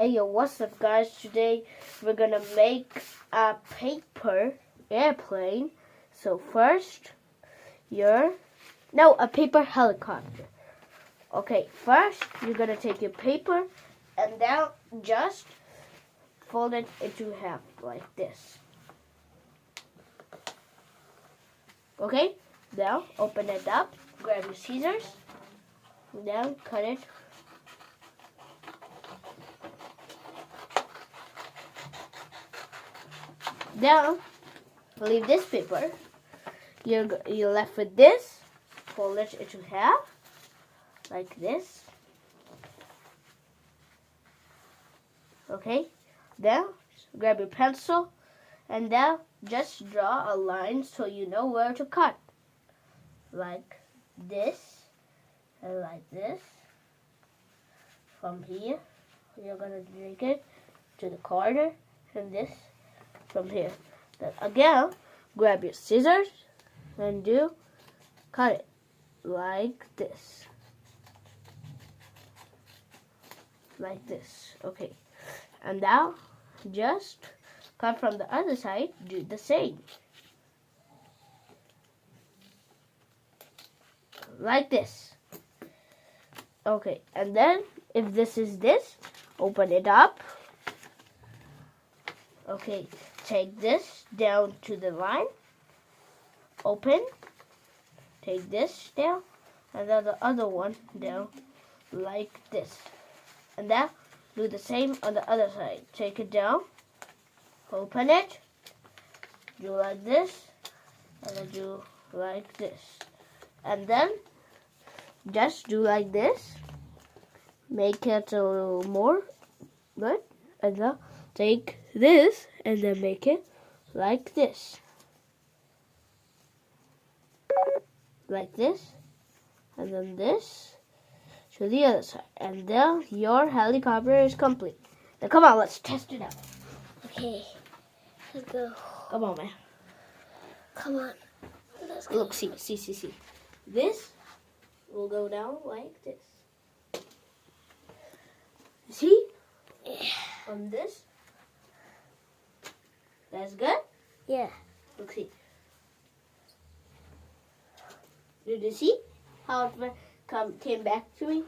Hey yo, what's up guys? Today we're gonna make a paper airplane. So first, a paper helicopter. Okay, first you're gonna take your paper and then just fold it into half like this. Okay, now open it up, grab your scissors, then cut it. Now, leave this paper. You're left with this. Fold it into half, like this. Okay. Then grab your pencil, and then just draw a line so you know where to cut. Like this, and like this. From here, you're gonna take it to the corner, and this. From here. Then again, grab your scissors and cut it like this. Like this. Okay. And now just cut from the other side, do the same. Like this. Okay, and then if this is this, open it up. Okay, take this down to the line, open, take this down, and then the other one down like this. And then do the same on the other side. Take it down, open it, do like this, and then do like this. And then just do like this, make it a little more good, and then take this and then make it like this. Like this. And then this to the other side. And then your helicopter is complete. Now come on, let's test it out. Okay. Let's go. Come on, man. Come on. Let's go. Look, see. This will go down like this. See? Yeah. On this. That's good? Yeah. Look, see. Did you see how it came back to me?